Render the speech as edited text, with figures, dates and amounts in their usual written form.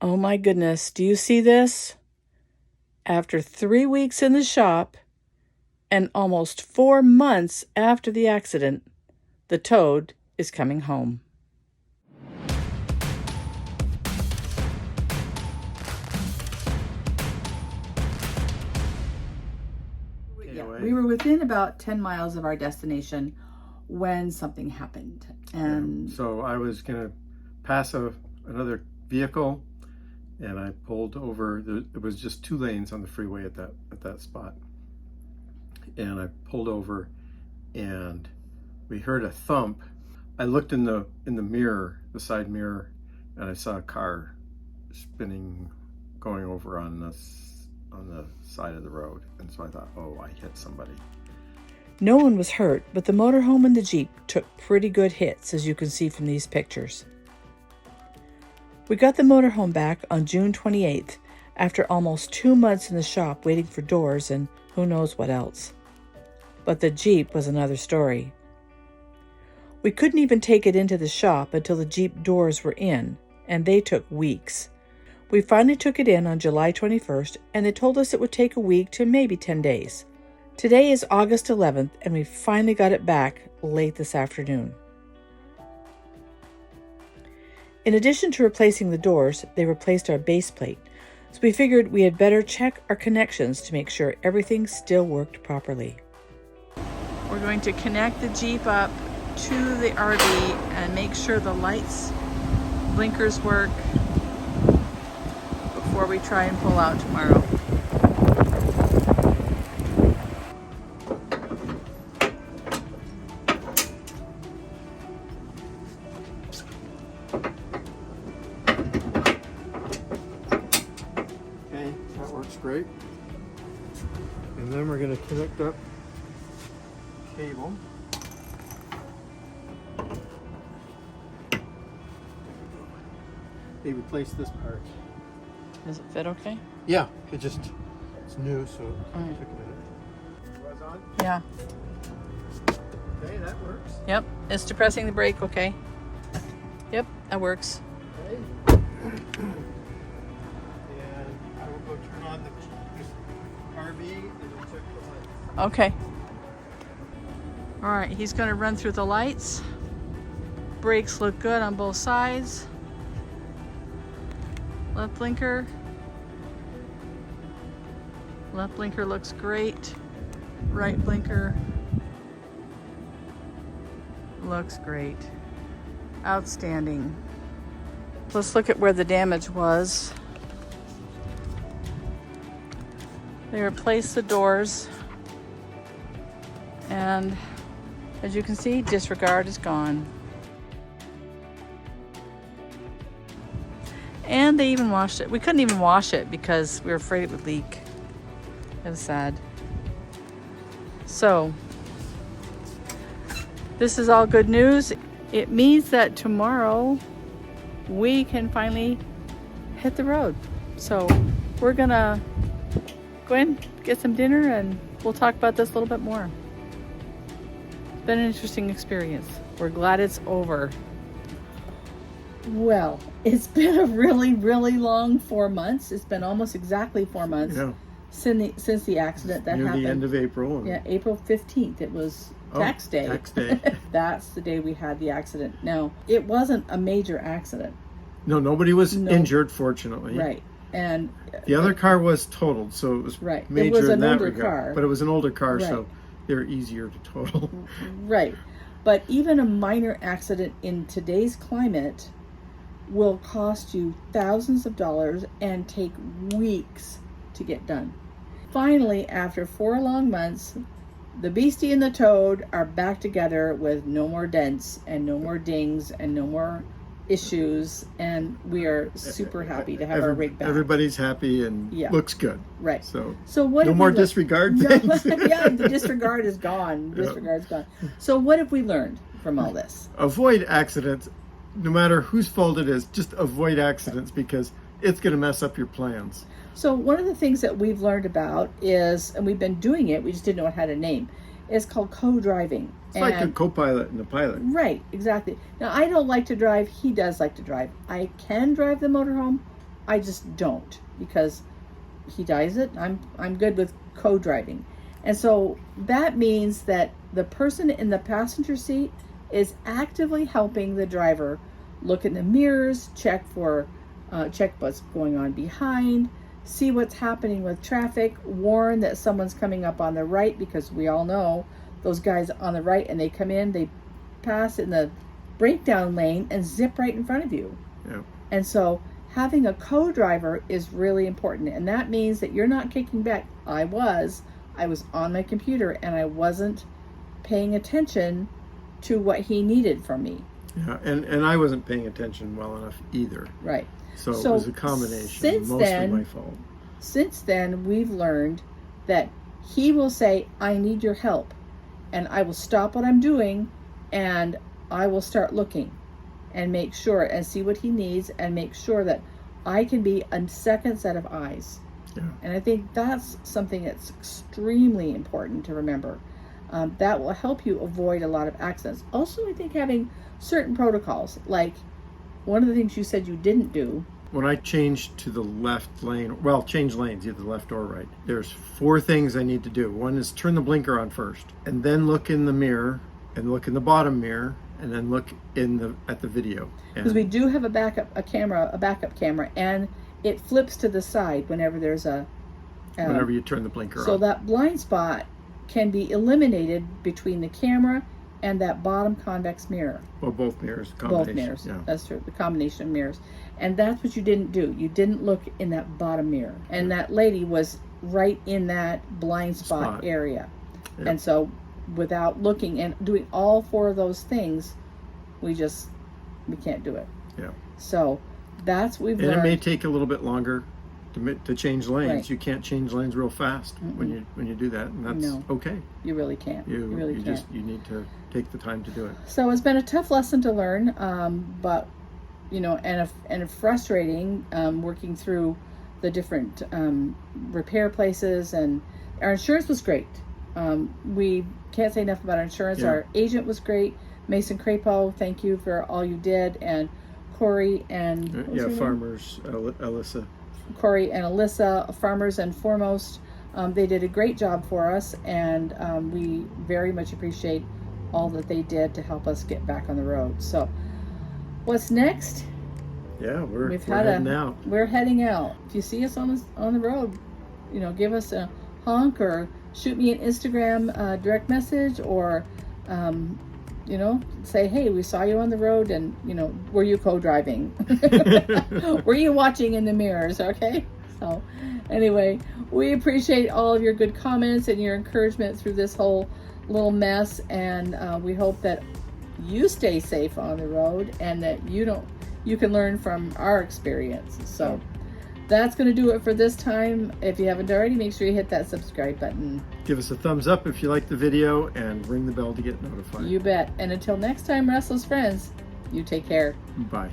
Oh my goodness, do you see this? After 3 weeks in the shop and almost 4 months after the accident, the Toad is coming home. We were within about 10 miles of our destination when something happened. And so I was going to pass another vehicle, and I pulled over. It was just 2 lanes on the freeway at that spot. And I pulled over, and we heard a thump. I looked in the mirror, the side mirror, and I saw a car spinning, going over on the side of the road. And so I thought, oh, I hit somebody. No one was hurt, but the motorhome and the Jeep took pretty good hits, as you can see from these pictures. We got the motorhome back on June 28th, after almost 2 months in the shop waiting for doors and who knows what else. But the Jeep was another story. We couldn't even take it into the shop until the Jeep doors were in, and they took weeks. We finally took it in on July 21st, and they told us it would take a week to maybe 10 days. Today is August 11th, and we finally got it back late this afternoon. In addition to replacing the doors, they replaced our base plate, so we figured we had better check our connections to make sure everything still worked properly. We're going to connect the Jeep up to the RV and make sure the lights, blinkers work before we try and pull out tomorrow. Okay, that works great. And then we're going to connect up cable. They replaced this part. Does it fit okay? Yeah, it's new, so it took a minute. Was on? Yeah. Okay, that works. Yep, it's depressing the brake, okay. Yep, that works. Okay. And I will go turn on the RV and then check the lights. Okay. All right, he's gonna run through the lights. Brakes look good on both sides. Left blinker. Left blinker looks great. Right blinker looks great. Outstanding. Let's look at where the damage was. They replaced the doors, and as you can see, disregard is gone. And they even washed it. We couldn't even wash it because we were afraid it would leak. It was sad. So, this is all good news. It means that tomorrow we can finally hit the road. So, we're gonna go in, get some dinner, and we'll talk about this a little bit more. It's been an interesting experience. We're glad it's over. Well, it's been a really, really long 4 months. It's been almost exactly 4 months since the accident that happened. Near the end of April. Yeah, April 15th. It was tax day. Tax day. That's the day we had the accident. Now, it wasn't a major accident. No, nobody was injured, fortunately. Right. And the other car was totaled, so it was right. major It was an in that older regard. car. But it was an older car, right. So they're easier to total. Right. But even a minor accident in today's climate will cost you thousands of dollars and take weeks to get done. Finally, after 4 long months, the Beastie and the Toad are back together with no more dents and no more dings and no more issues, and we are super happy to have our rig back. Everybody's happy and looks good. Right. So what? No more disregard things. Yeah, the disregard is gone. Disregard's gone. So what have we learned from all this? Avoid accidents. No matter whose fault it is, just avoid accidents because it's going to mess up your plans. So one of the things that we've learned about is, and we've been doing it, we just didn't know it had a name, is called co-driving. It's like a co-pilot and a pilot. Right, exactly. Now, I don't like to drive. He does like to drive. I can drive the motorhome, I just don't, because he does it. I'm good with co-driving. And so that means that the person in the passenger seat is actively helping the driver look in the mirrors, check what's going on behind, see what's happening with traffic, warn that someone's coming up on the right, because we all know those guys on the right, and they come in, they pass in the breakdown lane and zip right in front of you. Yeah. And so having a co-driver is really important, and that means that you're not kicking back. I was on my computer and I wasn't paying attention to what he needed from me. Yeah, and I wasn't paying attention well enough either. Right. So it was a combination, mostly my fault. Since then, we've learned that he will say, I need your help. And I will stop what I'm doing and I will start looking and make sure and see what he needs and make sure that I can be a second set of eyes. Yeah. And I think that's something that's extremely important to remember. That will help you avoid a lot of accidents. Also, I think having certain protocols, like one of the things you said you didn't do. When I changed to the left lane, well, change lanes, either left or right, there's 4 things I need to do. One is turn the blinker on first, and then look in the mirror, and look in the bottom mirror, and then look at the video. Because we do have a backup camera, and it flips to the side whenever there's whenever you turn the blinker on. So that blind spot can be eliminated between the camera and that bottom convex mirror. Well, both mirrors. Both mirrors. Yeah. That's true. The combination of mirrors. And that's what you didn't do. You didn't look in that bottom mirror. And that lady was right in that blind spot area. Yep. And so without looking and doing all 4 of those things, we can't do it. Yeah. So that's what we've learned. And it may take a little bit longer to change lanes. Right. You can't change lanes real fast when you do that, and that's okay. You really can't. You really can't. You need to take the time to do it. So it's been a tough lesson to learn, but and frustrating working through the different repair places. And our insurance was great. We can't say enough about our insurance. Yeah. Our agent was great, Mason Crapo. Thank you for all you did, and Corey and Farmers, Alyssa. Corey and Alyssa, Farmers and Foremost. They did a great job for us, and we very much appreciate all that they did to help us get back on the road. So what's next? Yeah, we're heading out. We're heading out. If you see us on the road, give us a honk or shoot me an Instagram direct message, or say, hey, we saw you on the road, and were you co-driving? Were you watching in the mirrors? Okay. So anyway, we appreciate all of your good comments and your encouragement through this whole little mess, and we hope that you stay safe on the road and that you can learn from our experience. So that's going to do it for this time. If you haven't already, make sure you hit that subscribe button. Give us a thumbs up if you like the video, and ring the bell to get notified. You bet. And until next time, Restless Friends, you take care. Bye.